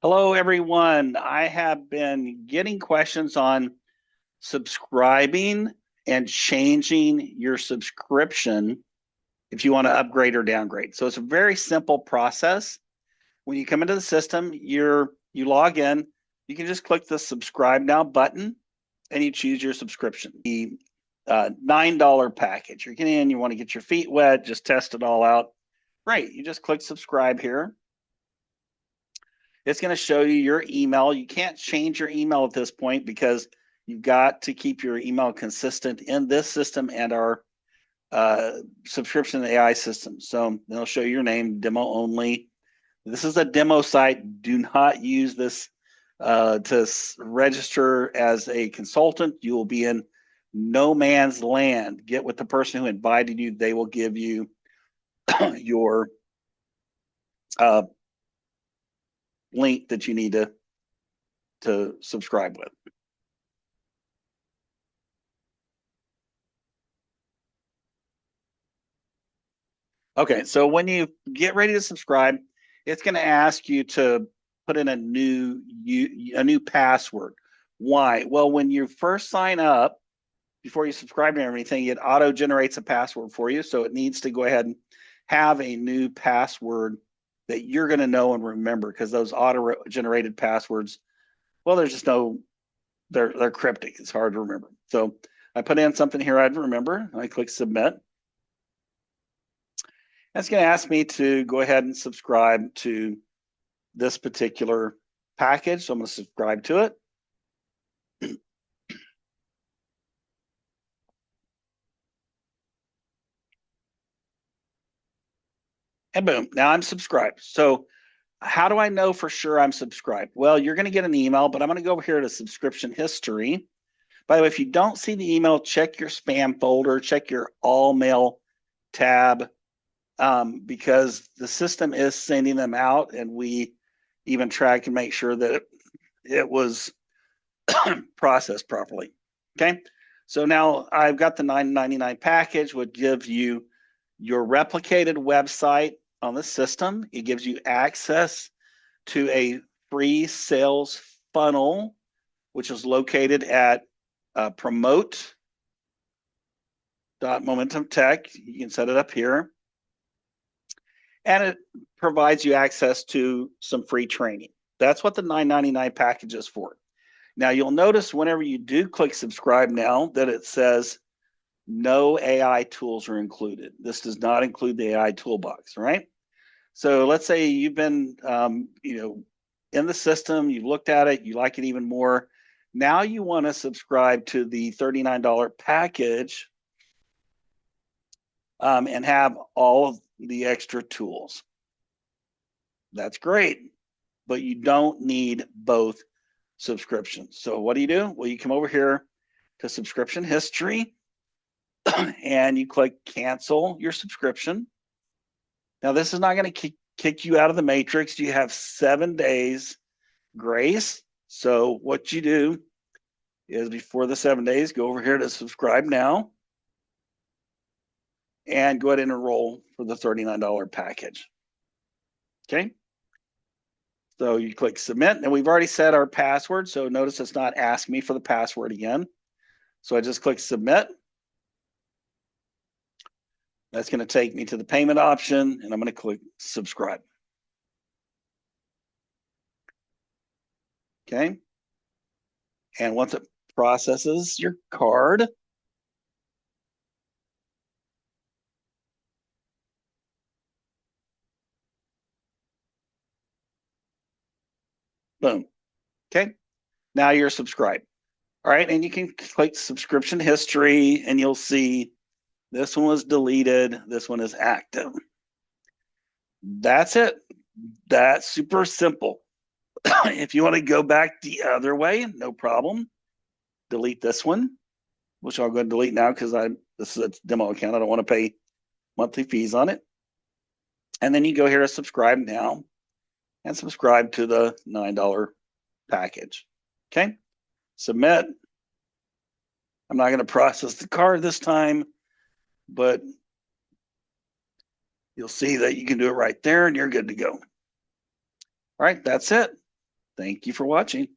Hello, everyone. I have been getting questions on subscribing and changing your subscription if you want to upgrade or downgrade. So it's a very simple process. When you come into the system, you log in, you can just click the subscribe now button and you choose your subscription. The $9 package. You're getting in, you want to get your feet wet, just test it all out. Great. You just click subscribe here. It's going to show you your email. You can't change your email at this point because you've got to keep your email consistent in this system and our subscription AI system. So they'll show you your name, demo only. This is a demo site. Do not use this to register as a consultant. You will be in no man's land. Get with the person who invited you. They will give you your link that you need to subscribe with. Okay, so when you get ready to subscribe, it's going to ask you to put in a new password. Why? Well, when you first sign up, before you subscribe to everything, it auto generates a password for you. So it needs to go ahead and have a new password that you're going to know and remember, because those auto generated passwords, well, there's just no, they're cryptic. It's hard to remember. So I put in something here I'd remember. I click submit. That's going to ask me to go ahead and subscribe to this particular package. So I'm going to subscribe to it. And boom, now I'm subscribed. So how do I know for sure I'm subscribed? Well, you're going to get an email, but I'm going to go over here to subscription history. By the way, if you don't see the email, check your spam folder, check your all mail tab, because the system is sending them out, and we even track and make sure that it was processed properly. Okay, so now I've got the $9.99 package, which gives you your replicated website on the system. It gives you access to a free sales funnel, which is located at promote.MomentumTech. You can set it up here. And it provides you access to some free training. That's what the $9.99 package is for. Now, you'll notice whenever you do click subscribe now that it says no AI tools are included. This does not include the AI toolbox, right? So let's say you've been, in the system, you've looked at it, you like it even more. Now you want to subscribe to the $39 package and have all of the extra tools. That's great, but you don't need both subscriptions. So what do? Well, you come over here to subscription history and you click cancel your subscription. Now, this is not going to kick you out of the matrix. You have 7 days grace. So what you do is before the 7 days, go over here to subscribe now and go ahead and enroll for the $39 package. Okay. So you click submit, and we've already set our password. So notice it's not asking me for the password again. So I just click submit. That's going to take me to the payment option, and I'm going to click subscribe. Okay. And once it processes your card, boom. Okay. Now you're subscribed. All right. And you can click subscription history, and you'll see this one was deleted. This one is active. That's it. That's super simple. If you want to go back the other way, no problem. Delete this one, which I'll go and delete now because this is a demo account. I don't want to pay monthly fees on it. And then you go here to subscribe now and subscribe to the $9 package. Okay, submit. I'm not going to process the card this time, but you'll see that you can do it right there and you're good to go. All right, that's it. Thank you for watching.